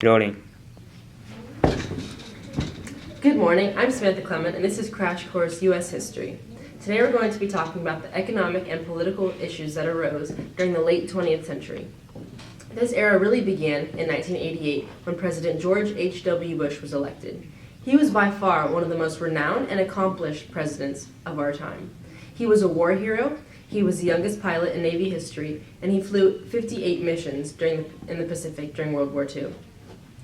Rolling. Good morning, I'm Samantha Clement, and this is Crash Course U.S. History. Today we're going to be talking about the economic and political issues that arose during the late 20th century. This era really began in 1988 when President George H.W. Bush was elected. He was by far one of the most renowned and accomplished presidents of our time. He was a war hero, he was the youngest pilot in Navy history, and he flew 58 missions in the Pacific during World War II.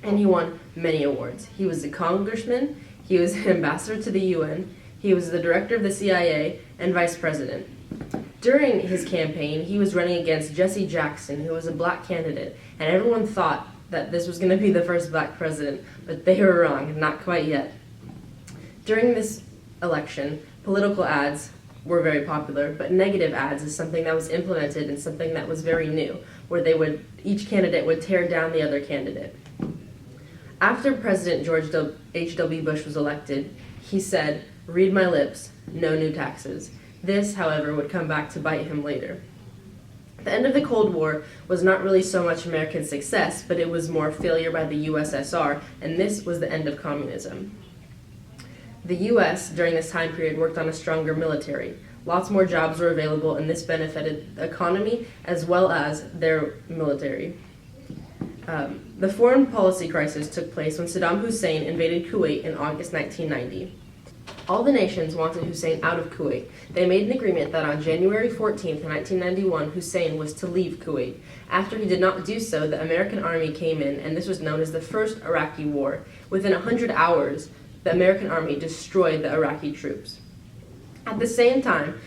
And he won many awards. He was a congressman, he was an ambassador to the UN, he was the director of the CIA, and vice president. During his campaign, he was running against Jesse Jackson, who was a black candidate, and everyone thought that this was going to be the first black president, but they were wrong, not quite yet. During this election, political ads were very popular, but negative ads is something that was implemented and something that was very new, where each candidate would tear down the other candidate. After President George H.W. Bush was elected, he said, "Read my lips, no new taxes." This, however, would come back to bite him later. The end of the Cold War was not really so much American success, but it was more failure by the USSR, and this was the end of communism. The U.S. during this time period worked on a stronger military. Lots more jobs were available, and this benefited the economy as well as their military. The foreign policy crisis took place when Saddam Hussein invaded Kuwait in August 1990. All the nations wanted Hussein out of Kuwait. They made an agreement that on January 14th, 1991, Hussein was to leave Kuwait. After he did not do so, the American army came in, and this was known as the First Iraqi War. Within 100 hours, the American army destroyed the Iraqi troops. At the same time,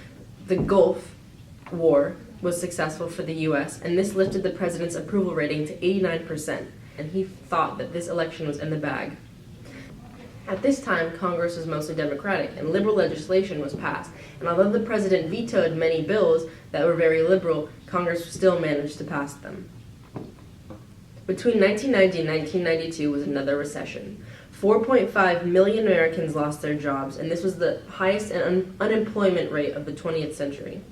the Gulf War was successful for the U.S., and this lifted the president's approval rating to 89%, and he thought that this election was in the bag. At this time, Congress was mostly Democratic, and liberal legislation was passed, and although the president vetoed many bills that were very liberal, Congress still managed to pass them. Between 1990 and 1992 was another recession. 4.5 million Americans lost their jobs, and this was the highest unemployment rate of the 20th century.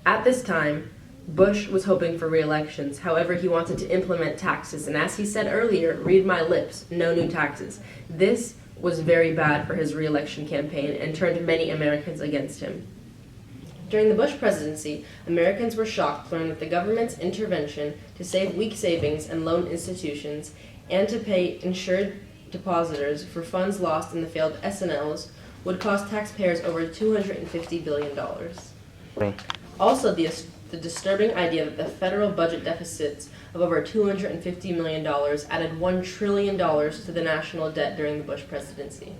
At this time, Bush was hoping for re-elections. However, he wanted to implement taxes, and as he said earlier, read my lips, no new taxes. This was very bad for his re-election campaign and turned many Americans against him. During the Bush presidency, Americans were shocked to learn that the government's intervention to save weak savings and loan institutions and to pay insured depositors for funds lost in the failed S&Ls would cost taxpayers over $250 billion. Rolling. Also, the disturbing idea that the federal budget deficits of over $250 million added $1 trillion to the national debt during the Bush presidency.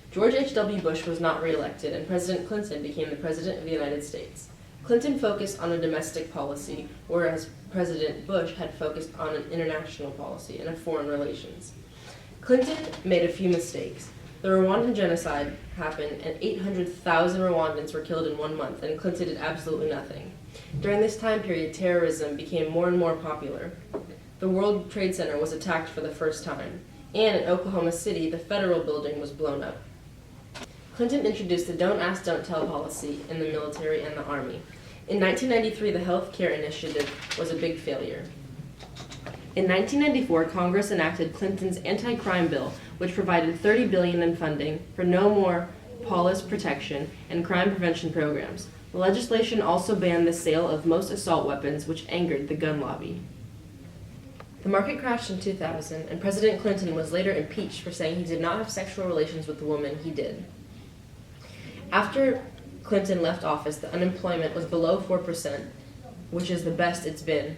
George H.W. Bush was not reelected, and President Clinton became the President of the United States. Clinton focused on a domestic policy, whereas President Bush had focused on an international policy and foreign relations. Clinton made a few mistakes. The Rwandan genocide happened, and 800,000 Rwandans were killed in 1 month, and Clinton did absolutely nothing. During this time period, terrorism became more and more popular. The World Trade Center was attacked for the first time, and in Oklahoma City, the federal building was blown up. Clinton introduced the Don't Ask, Don't Tell policy in the military and the army. In 1993, the health care initiative was a big failure. In 1994, Congress enacted Clinton's anti-crime bill, which provided $30 billion in funding for no more police protection and crime prevention programs. The legislation also banned the sale of most assault weapons, which angered the gun lobby. The market crashed in 2000, and President Clinton was later impeached for saying he did not have sexual relations with the woman he did. After Clinton left office, the unemployment was below 4%, which is the best it's been